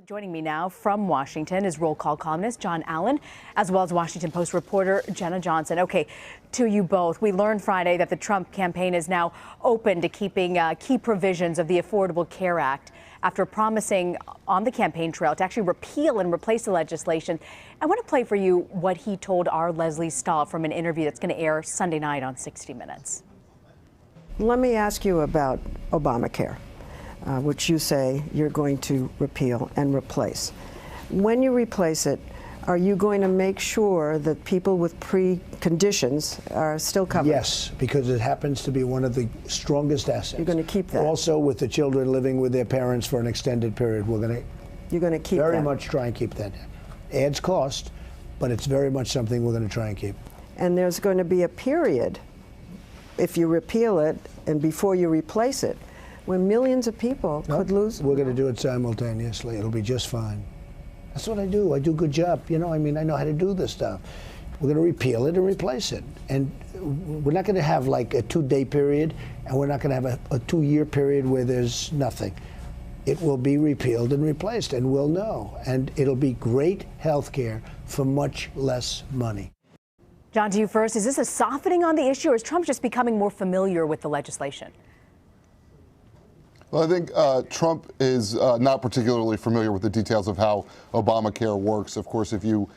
Joining me now from Washington is roll call columnist John Allen, as well as Washington Post reporter Jenna Johnson. Okay, to you both, we learned Friday that the Trump campaign is now open to keeping key provisions of the Affordable Care Act after promising on the campaign trail to actually repeal and replace the legislation. I want to play for you what he told our Leslie Stahl from an interview that's going to air Sunday night on 60 Minutes. Let me ask you about Obamacare. Which you say you're going to repeal and replace. When you replace it, are you going to make sure that people with preconditions are still covered? Yes, because it happens to be one of the strongest assets. You're going to keep that. Also, with the children living with their parents for an extended period, we're going to keep very that. much try and keep that. Adds cost, but it's very much something we're going to try and keep. And there's going to be a period, if you repeal it and before you replace it, when millions of people could lose. We're going to do it simultaneously. It'll be just fine. That's what I do. I do a good job. You know, I mean, I know how to do this stuff. We're going to repeal it and replace it. And we're not going to have like a 2-day period, and we're not going to have a 2-year period where there's nothing. It will be repealed and replaced, and we'll know. And it'll be great health care for much less money. John, to you first. Is this a softening on the issue, or is Trump just becoming more familiar with the legislation? Well, I think Trump is not particularly familiar with the details of how Obamacare works. Of course, if you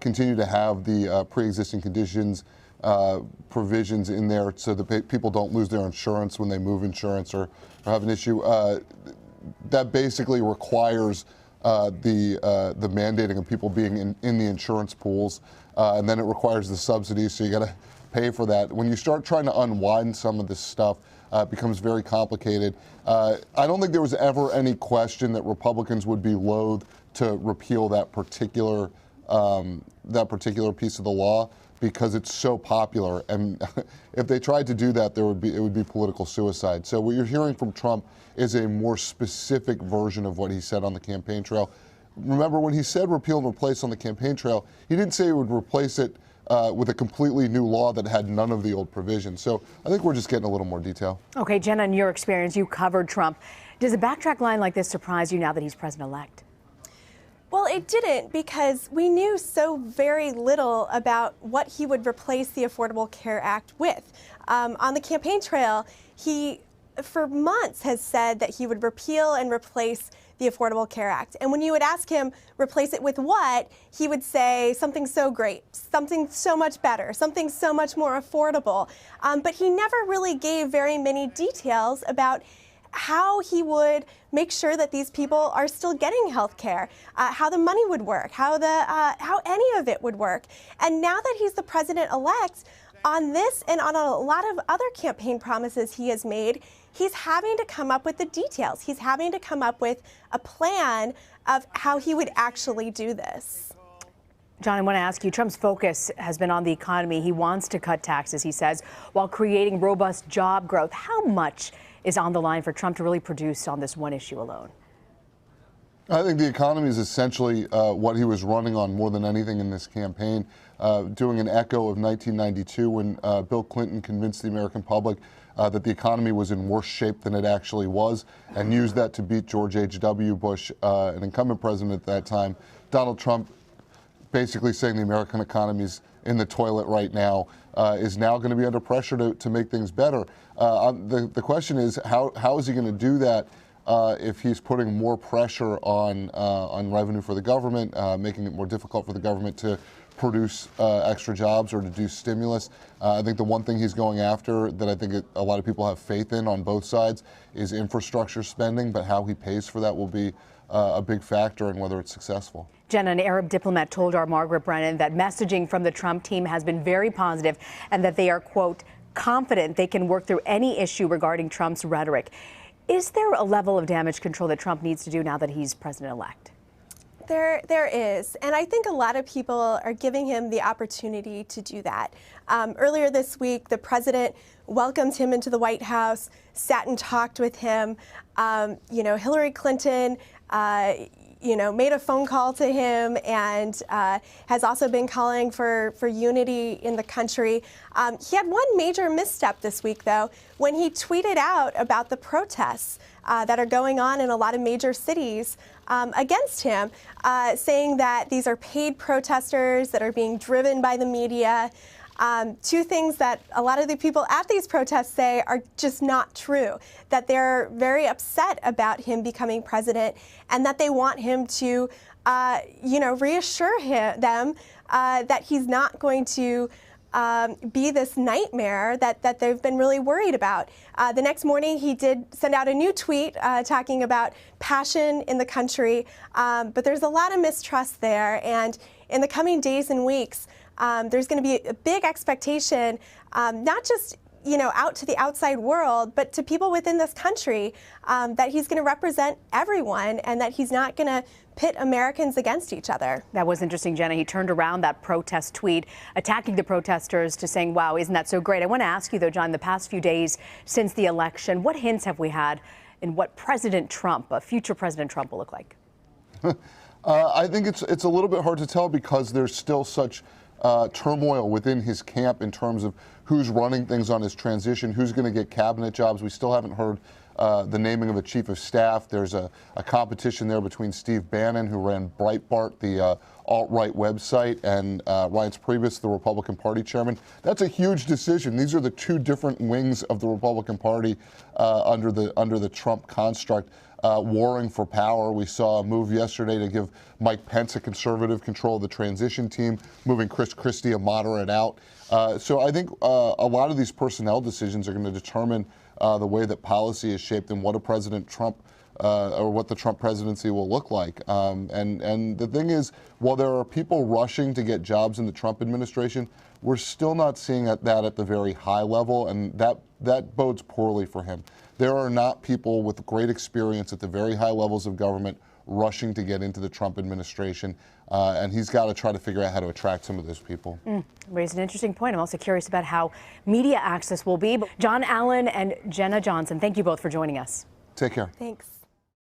continue to have the pre-existing conditions provisions in there so that people don't lose their insurance when they move insurance or have an issue, that basically requires the mandating of people being in the insurance pools, and then it requires the subsidies, so you got to pay for that. When you start trying to unwind some of this stuff, it becomes very complicated. I don't think there was ever any question that Republicans would be loath to repeal that particular piece of the law because it's so popular. And if they tried to do that, it would be political suicide. So what you're hearing from Trump is a more specific version of what he said on the campaign trail. Remember, when he said repeal and replace on the campaign trail, he didn't say he would replace it with a completely new law that had none of the old provisions. So I think we're just getting a little more detail. Okay, Jenna, in your experience, you covered Trump. Does a backtrack line like this surprise you now that he's president-elect? Well, it didn't, because we knew so very little about what he would replace the Affordable Care Act with. On the campaign trail, he, for months, has said that he would repeal and replace the Affordable Care Act. And when you would ask him, replace it with what, he would say something so great, something so much better, something so much more affordable. But he never really gave very many details about how he would make sure that these people are still getting health care, how the money would work, how any of it would work. And now that he's the president-elect, on this and on a lot of other campaign promises he has made, he's having to come up with the details. He's having to come up with a plan of how he would actually do this. John, I want to ask you, Trump's focus has been on the economy. He wants to cut taxes, he says, while creating robust job growth. How much is on the line for Trump to really produce on this one issue alone? I think the economy is essentially what he was running on more than anything in this campaign, doing an echo of 1992 when Bill Clinton convinced the American public that the economy was in worse shape than it actually was, and used that to beat George H.W. Bush, an incumbent president at that time. Donald Trump basically saying the American economy is in the toilet right now, is now going to be under pressure to make things better. The question is, how is he going to do that if he's putting more pressure on revenue for the government, making it more difficult for the government to produce extra jobs or to do stimulus? I think the one thing he's going after that I think a lot of people have faith in on both sides is infrastructure spending, but how he pays for that will be a big factor in whether it's successful. Jenna, an Arab diplomat told our Margaret Brennan that messaging from the Trump team has been very positive and that they are, quote, confident they can work through any issue regarding Trump's rhetoric. Is there a level of damage control that Trump needs to do now that he's president-elect? There is, and I think a lot of people are giving him the opportunity to do that. Earlier this week, the president welcomed him into the White House, sat and talked with him. Hillary Clinton made a phone call to him and has also been calling for unity in the country. He had one major misstep this week, though, when he tweeted out about the protests that are going on in a lot of major cities against him, saying that these are paid protesters that are being driven by the media. Two things that a lot of the people at these protests say are just not true, that they're very upset about him becoming president and that they want him to, reassure them that he's not going to be this nightmare that they've been really worried about. The next morning, he did send out a new tweet talking about passion in the country, but there's a lot of mistrust there. And in the coming days and weeks, there's going to be a big expectation, not just out to the outside world, but to people within this country, that he's going to represent everyone and that he's not going to pit Americans against each other. That was interesting, Jenna. He turned around that protest tweet attacking the protesters to saying, wow, isn't that so great? I want to ask you, though, John, the past few days since the election, what hints have we had in what President Trump, future President Trump, will look like? I think it's a little bit hard to tell because there's still such turmoil within his camp in terms of who's running things on his transition, who's going to get cabinet jobs. We still haven't heard the naming of a chief of staff. There's a competition there between Steve Bannon, who ran Breitbart, the alt-right website, and Reince Priebus, the Republican Party chairman. That's a huge decision. These are the two different wings of the Republican Party under the Trump construct. Warring for power. We saw a move yesterday to give Mike Pence, a conservative, control of the transition team, moving Chris Christie, a moderate, out. So I think a lot of these personnel decisions are going to determine the way that policy is shaped and what a President Trump or what the Trump presidency will look like. And the thing is, while there are people rushing to get jobs in the Trump administration, we're still not seeing that at the very high level, and that bodes poorly for him. There are not people with great experience at the very high levels of government rushing to get into the Trump administration, and he's got to try to figure out how to attract some of those people. Raised an interesting point. I'm also curious about how media access will be. John Allen and Jenna Johnson, thank you both for joining us. Take care. Thanks.